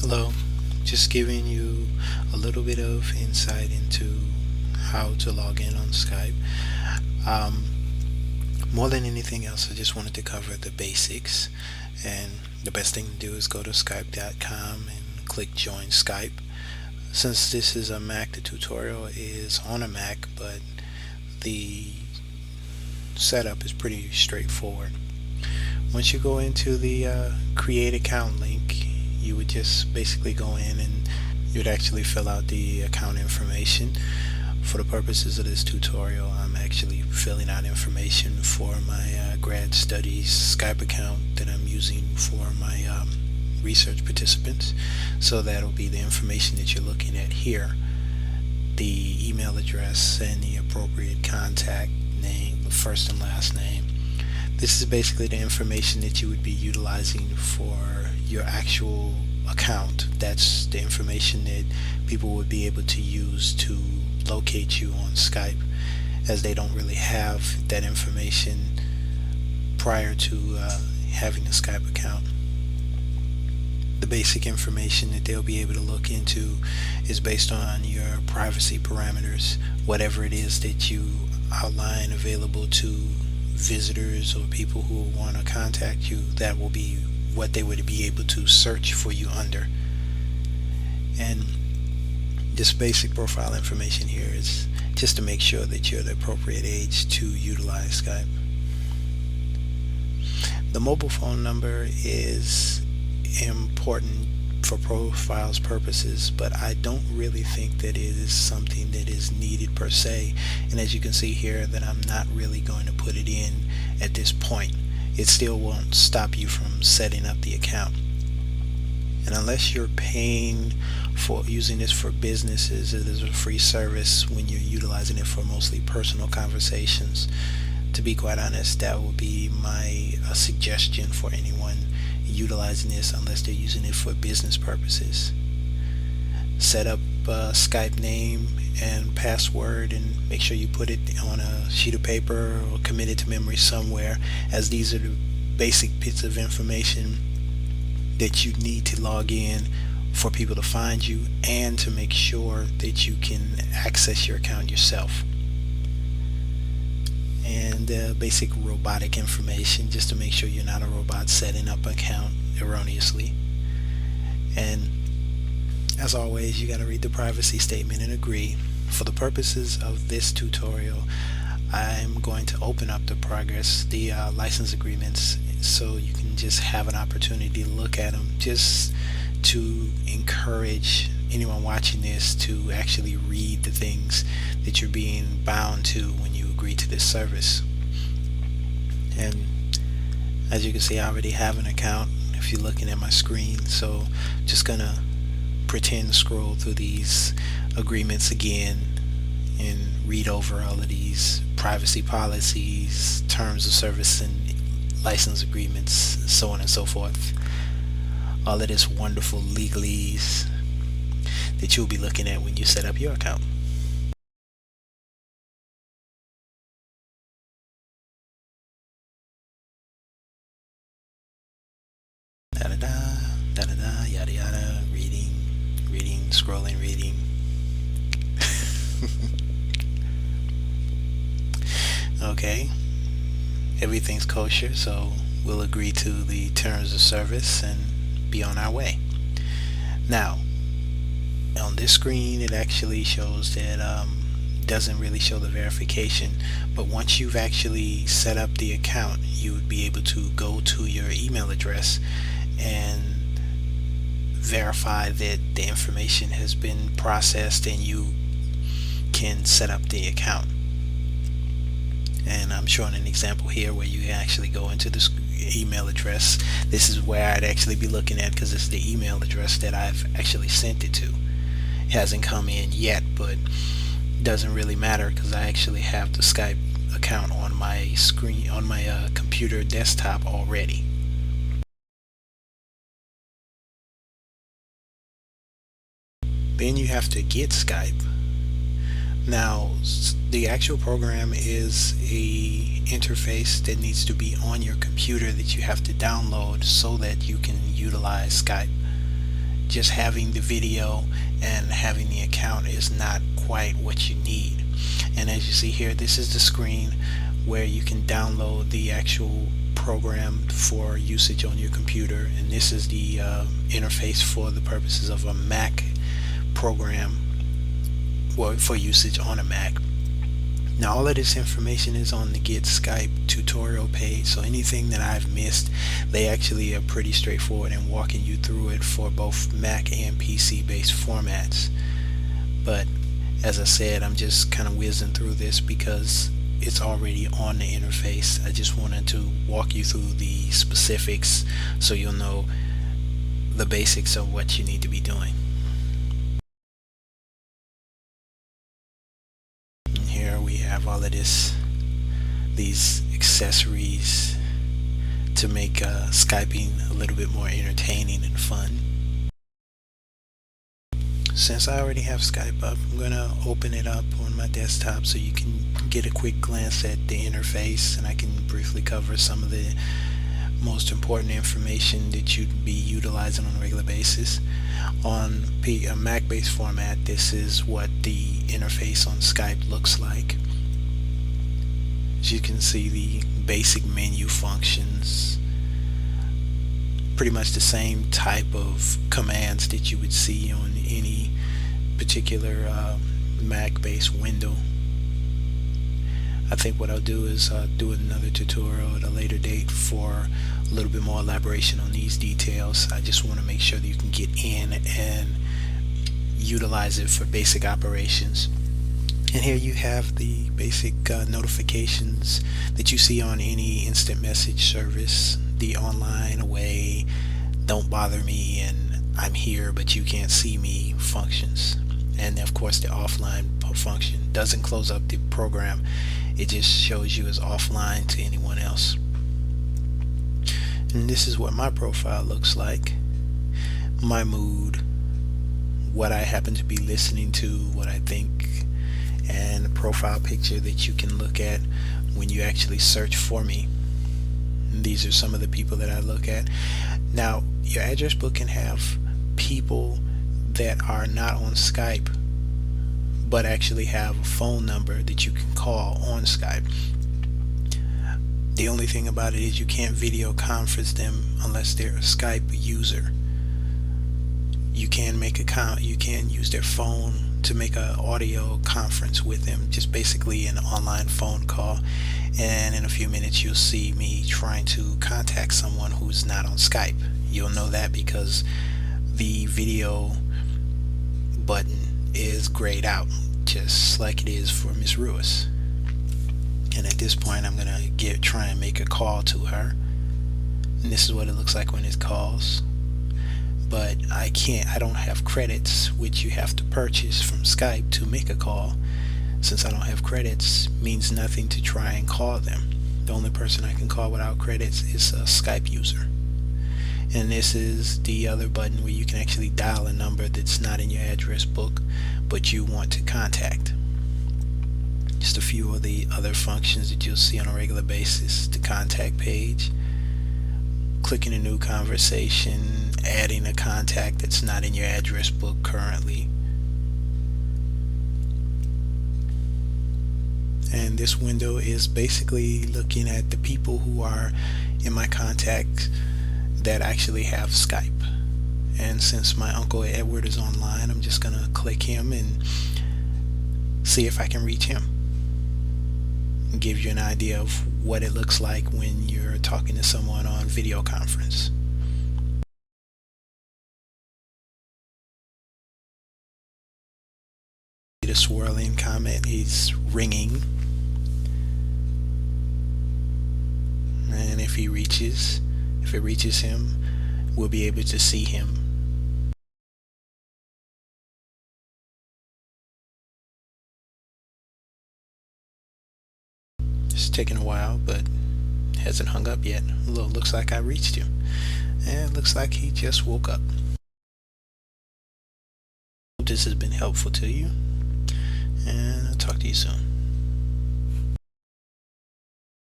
Hello, just giving you a little bit of insight into how to log in on Skype. Um, More than anything else, I just wanted to cover the basics. And the best thing to do is go to skype.com and click Join Skype. Since this is a Mac, the tutorial is on a Mac, but the setup is pretty straightforward. Once you go into the create account link, you would just basically go in and you'd actually fill out the account information. For the purposes of this tutorial, I'm actually filling out information for my grad studies Skype account that I'm using for my research participants. So that'll be the information that you're looking at here. The email address and the appropriate contact name, the first and last name. This is basically the information that you would be utilizing for your actual account. That's the information that people would be able to use to locate you on Skype, as they don't really have that information prior to having a Skype account. The basic information that they'll be able to look into is based on your privacy parameters, whatever it is that you outline available to visitors or people who want to contact you. That will be what they would be able to search for you under. And this basic profile information here is just to make sure that you're the appropriate age to utilize Skype. The mobile phone number is important for profiles purposes, but I don't really think that it is something that is needed per se. And as you can see here, that I'm not really going to put it in at this point. It still won't stop you from setting up the account. And unless you're paying for using this for businesses, it is a free service when you're utilizing it for mostly personal conversations. To be quite honest, that would be my suggestion for anyone utilizing this, unless they're using it for business purposes. Set up a Skype name and password, and make sure you put it on a sheet of paper or commit it to memory somewhere, as these are the basic bits of information that you need to log in for people to find you and to make sure that you can access your account yourself. And basic robotic information, just to make sure you're not a robot setting up an account erroneously. And as always, you got to read the privacy statement and agree. For the purposes of this tutorial, I'm going to open up the license agreements, so you can just have an opportunity to look at them, just to encourage anyone watching this to actually read the things that you're being bound to when you agree to this service. And as you can see, I already have an account if you're looking at my screen, so just gonna pretend to scroll through these agreements again and read over all of these privacy policies, terms of service, and license agreements, so on and so forth. All of this wonderful legalese that you'll be looking at when you set up your account. Da da da, da da da, yada yada, reading, scrolling, reading. Okay, everything's kosher, so we'll agree to the terms of service and be on our way. Now, on this screen, it actually shows that doesn't really show the verification, but once you've actually set up the account, you would be able to go to your email address and verify that the information has been processed and you can set up the account. And I'm showing an example here where you actually go into this email address. This is where I'd actually be looking at, because this is the email address that I've actually sent it to. It hasn't come in yet, but doesn't really matter because I actually have the Skype account on my screen, on my computer desktop already. Then you have to get Skype. Now, the actual program is a interface that needs to be on your computer that you have to download so that you can utilize Skype. just having the video and having the account is not quite what you need. And as you see here, this is the screen where you can download the actual program for usage on your computer, and this is the interface for the purposes of a Mac program, well, for usage on a Mac. Now all of this information is on the Get Skype tutorial page, so anything that I've missed, they actually are pretty straightforward in walking you through it for both Mac and PC based formats. But as I said, I'm just kind of whizzing through this because it's already on the interface. I just wanted to walk you through the specifics so you'll know the basics of what you need to be doing. And here we have all of these accessories to make Skyping a little bit more entertaining and fun. Since I already have Skype up, I'm going to open it up on my desktop so you can get a quick glance at the interface, and I can briefly cover some of the most important information that you'd be utilizing on a regular basis. On a Mac-based format, this is what the interface on Skype looks like. As you can see, the basic menu functions, pretty much the same type of commands that you would see on any particular Mac-based window. I think what I'll do is do another tutorial at a later date for a little bit more elaboration on these details. I just want to make sure that you can get in and utilize it for basic operations. And here you have the basic notifications that you see on any instant message service, the online, away, don't bother me, and I'm here but you can't see me functions. And of course the offline function doesn't close up the program, it just shows you as offline to anyone else. And this is what my profile looks like, my mood, what I happen to be listening to, what I think, and a profile picture that you can look at when you actually search for me. And these are some of the people that I look at. Now your address book can have people that are not on Skype but actually have a phone number that you can call on Skype. The only thing about it is you can't video conference them unless they're a Skype user. You can use their phone to make an audio conference with them, just basically an online phone call, and in a few minutes you'll see me trying to contact someone who's not on Skype. You'll know that because the video button is grayed out, just like it is for Miss Ruiz. And at this point I'm gonna try and make a call to her, and this is what it looks like when it calls. But I don't have credits, which you have to purchase from Skype to make a call. Since I don't have credits, means nothing to try and call them. The only person I can call without credits is a Skype user. And this is the other button where you can actually dial a number that's not in your address book but you want to contact. Just a few of the other functions that you'll see on a regular basis. The contact page, clicking a new conversation, adding a contact that's not in your address book currently. And this window is basically looking at the people who are in my contacts that actually have Skype. And since my Uncle Edward is online, I'm just gonna click him and see if I can reach him and give you an idea of what it looks like when you're talking to someone on video conference. The swirling comment, he's ringing, and if it reaches him, we'll be able to see him. It's taking a while, but hasn't hung up yet. Looks like I reached him, and it looks like he just woke up. Hope this has been helpful to you, and I'll talk to you soon.